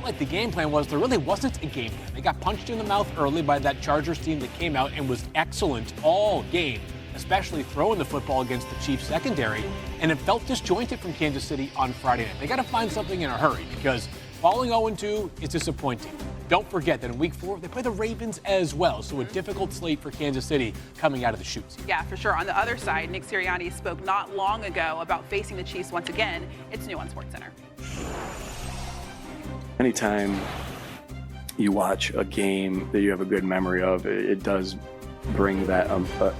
like the game plan was there really wasn't a game plan. They got punched in the mouth early by that Chargers team that came out and was excellent all game, especially throwing the football against the Chiefs secondary, and it felt disjointed from Kansas City on Friday night. They got to find something in a hurry because falling 0-2 is disappointing. Don't forget that in Week 4, they play the Ravens as well, so a difficult slate for Kansas City coming out of the chutes. Yeah, for sure. On the other side, Nick Sirianni spoke not long ago about facing the Chiefs once again. It's new on SportsCenter. Anytime you watch a game that you have a good memory of, it does bring that,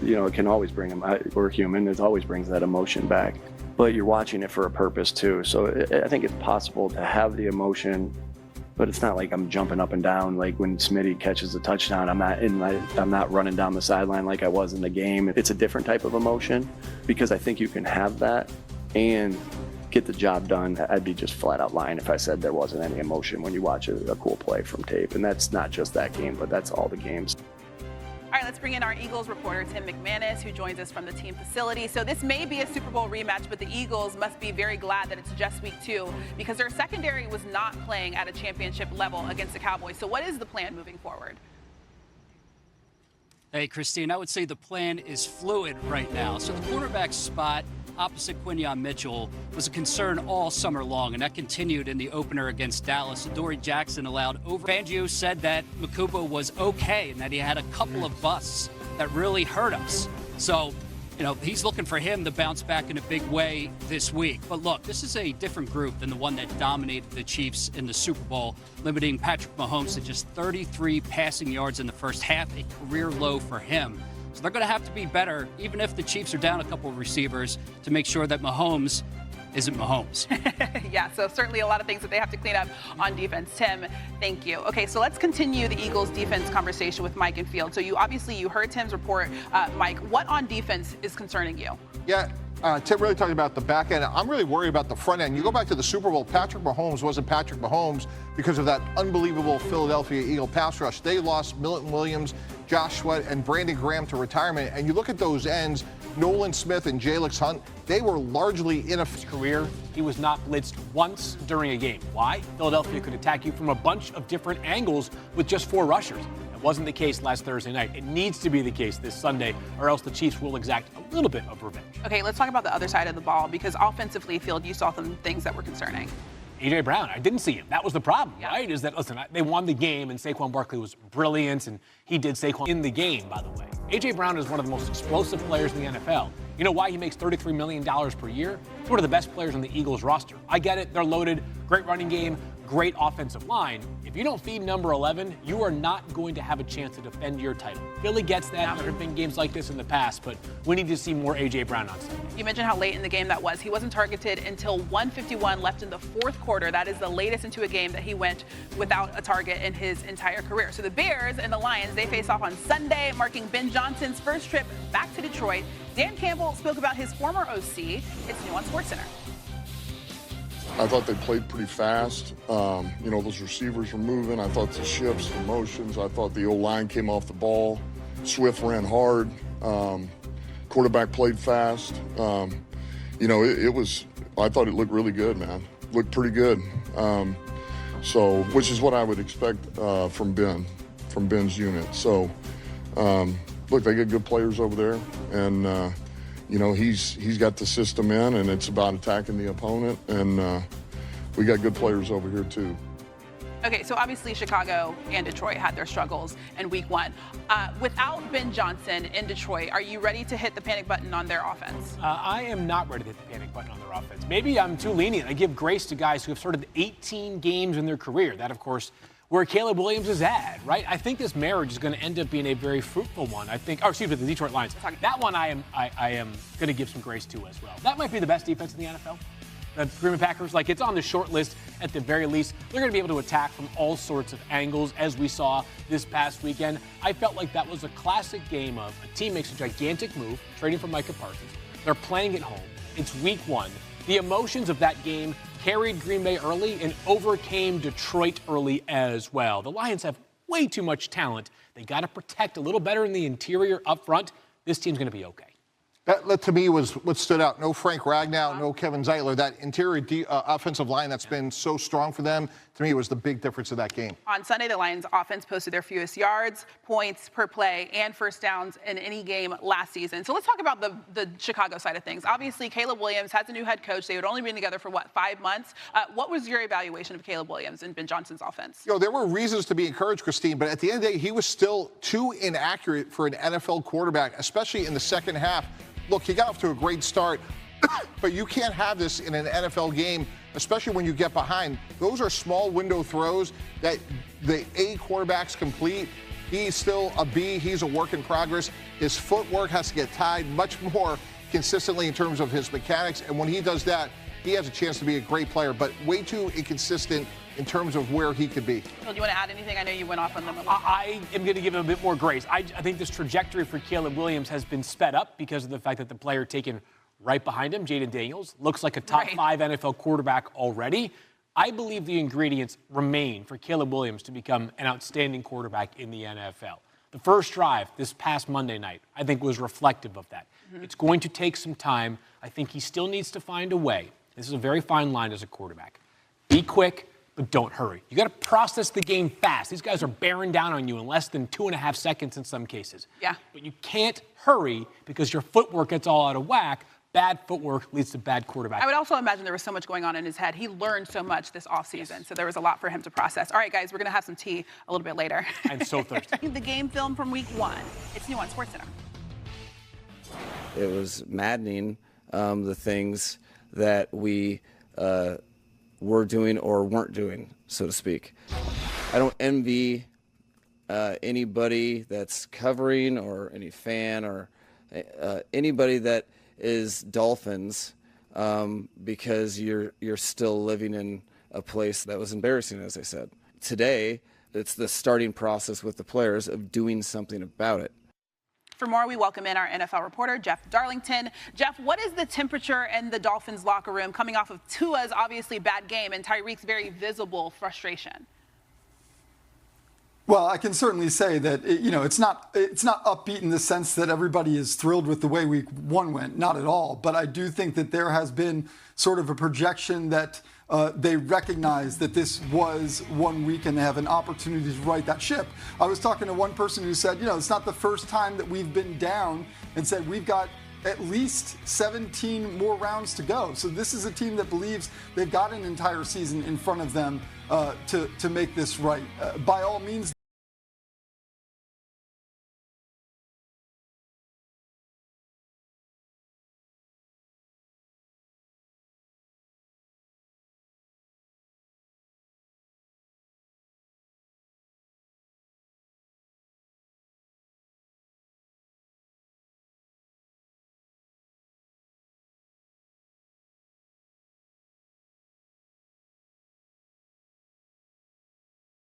it can always bring them. We're human, it always brings that emotion back. But you're watching it for a purpose too. So I think it's possible to have the emotion, but it's not like I'm jumping up and down like when Smitty catches a touchdown. I'm not running down the sideline like I was in the game. It's a different type of emotion because I think you can have that and get the job done. I'd be just flat out lying if I said there wasn't any emotion when you watch a cool play from tape. And that's not just that game, but that's all the games. All right, let's bring in our Eagles reporter, Tim McManus, who joins us from the team facility. So this may be a Super Bowl rematch, but the Eagles must be very glad that it's just week 2 because their secondary was not playing at a championship level against the Cowboys. So what is the plan moving forward? Hey, Christine, I would say the plan is fluid right now. So the quarterback spot opposite Quinyon Mitchell was a concern all summer long, and that continued in the opener against Dallas. Adoree Jackson allowed over. Fangio said that Makuba was okay and that he had a couple of busts that really hurt us. So, he's looking for him to bounce back in a big way this week. But look, this is a different group than the one that dominated the Chiefs in the Super Bowl, limiting Patrick Mahomes to just 33 passing yards in the first half, a career low for him. So they're going to have to be better, even if the Chiefs are down a couple of receivers, to make sure that Mahomes isn't Mahomes. Yeah, so certainly a lot of things that they have to clean up on defense. Tim, thank you. Okay, so let's continue the Eagles defense conversation with Mike and Field. So you heard Tim's report. Mike, what on defense is concerning you? Yeah. Tim really talking about the back end. I'm really worried about the front end. You go back to the Super Bowl, Patrick Mahomes wasn't Patrick Mahomes because of that unbelievable Philadelphia Eagle pass rush. They lost Milton Williams, Josh Sweat, and Brandon Graham to retirement. And you look at those ends, Nolan Smith and Jalix Hunt, they were largely in a career. He was not blitzed once during a game. Why? Philadelphia could attack you from a bunch of different angles with just 4 rushers. It wasn't the case last Thursday night. It needs to be the case this Sunday, or else the Chiefs will exact a little bit of revenge. Okay, let's talk about the other side of the ball, because offensively, Field, you saw some things that were concerning. A.J. Brown, I didn't see him. That was the problem, right? Is that, listen, they won the game, and Saquon Barkley was brilliant, and he did Saquon in the game, by the way. A.J. Brown is one of the most explosive players in the NFL. You know why he makes $33 million per year? He's one of the best players on the Eagles roster. I get it. They're loaded. Great running game. Great offensive line. If you don't feed number 11, you are not going to have a chance to defend your title. Philly gets that. There have been games like this in the past, but we need to see more A.J. Brown on Sunday. You mentioned how late in the game that was. He wasn't targeted until 1:51 left in the fourth quarter. That is the latest into a game that he went without a target in his entire career. So the Bears and the Lions, they face off on Sunday, marking Ben Johnson's first trip back to Detroit. Dan Campbell spoke about his former OC. It's new on SportsCenter. I thought they played pretty fast. Those receivers were moving. I thought the shifts, the motions. I thought the O-line came off the ball. Swift ran hard. Quarterback played fast. I thought it looked really good, man. Looked pretty good. Which is what I would expect from Ben's unit. So, look, they get good players over there, and he's got the system in, and it's about attacking the opponent, and we got good players over here too. Okay, so obviously Chicago and Detroit had their struggles in week 1. Without Ben Johnson in Detroit, are you ready to hit the panic button on their offense? I am not ready to hit the panic button on their offense. Maybe I'm too lenient. I give grace to guys who have started 18 games in their career. That, of course, where Caleb Williams is at, right? I think this marriage is going to end up being a very fruitful one. The Detroit Lions. That one I am going to give some grace to as well. That might be the best defense in the NFL. The Green Bay Packers, it's on the short list at the very least. They're going to be able to attack from all sorts of angles, as we saw this past weekend. I felt like that was a classic game of a team makes a gigantic move, trading for Micah Parsons. They're playing at home. It's week 1. The emotions of that game carried Green Bay early and overcame Detroit early as well. The Lions have way too much talent. They got to protect a little better in the interior up front. This team's going to be okay. That to me was what stood out. No Frank Ragnow, no Kevin Zeitler. That interior offensive line that's been so strong for them, to me, was the big difference of that game. On Sunday, the Lions offense posted their fewest yards, points per play, and first downs in any game last season. So let's talk about the Chicago side of things. Obviously, Caleb Williams has a new head coach. They had only been together for, 5 months? What was your evaluation of Caleb Williams and Ben Johnson's offense? There were reasons to be encouraged, Christine, but at the end of the day, he was still too inaccurate for an NFL quarterback, especially in the second half. Look, he got off to a great start, but you can't have this in an NFL game, especially when you get behind. Those are small window throws that the A quarterbacks complete. He's still a B. He's a work in progress. His footwork has to get tied much more consistently in terms of his mechanics, and when he does that, he has a chance to be a great player, but way too inconsistent in terms of where he could be. Phil, do you want to add anything? I know you went off on them a little. I am going to give him a bit more grace. I think this trajectory for Caleb Williams has been sped up because of the fact that the player taken right behind him, Jayden Daniels, looks like a top 5 NFL quarterback already. I believe the ingredients remain for Caleb Williams to become an outstanding quarterback in the NFL. The first drive this past Monday night, I think, was reflective of that. It's going to take some time. I think he still needs to find a way. This is a very fine line as a quarterback. Be quick, but don't hurry. You got to process the game fast. These guys are bearing down on you in less than 2.5 seconds in some cases. Yeah. But you can't hurry because your footwork gets all out of whack. Bad footwork leads to bad quarterback. I would also imagine there was so much going on in his head. He learned so much this offseason, so there was a lot for him to process. All right, guys, we're going to have some tea a little bit later. I'm so thirsty. The game film from week 1. It's new on SportsCenter. It was maddening, the things that we were doing or weren't doing, so to speak. I don't envy anybody that's covering or any fan or anybody that is Dolphins because you're still living in a place that was embarrassing, as I said. Today, it's the starting process with the players of doing something about it. For more, we welcome in our NFL reporter, Jeff Darlington. Jeff, what is the temperature in the Dolphins locker room coming off of Tua's obviously bad game and Tyreek's very visible frustration? Well, I can certainly say that, it's not upbeat in the sense that everybody is thrilled with the way week 1 went, not at all. But I do think that there has been sort of a projection that they recognize that this was 1 week and they have an opportunity to right that ship. I was talking to one person who said, it's not the first time that we've been down, and said we've got at least 17 more rounds to go. So this is a team that believes they've got an entire season in front of them to make this right. By all means,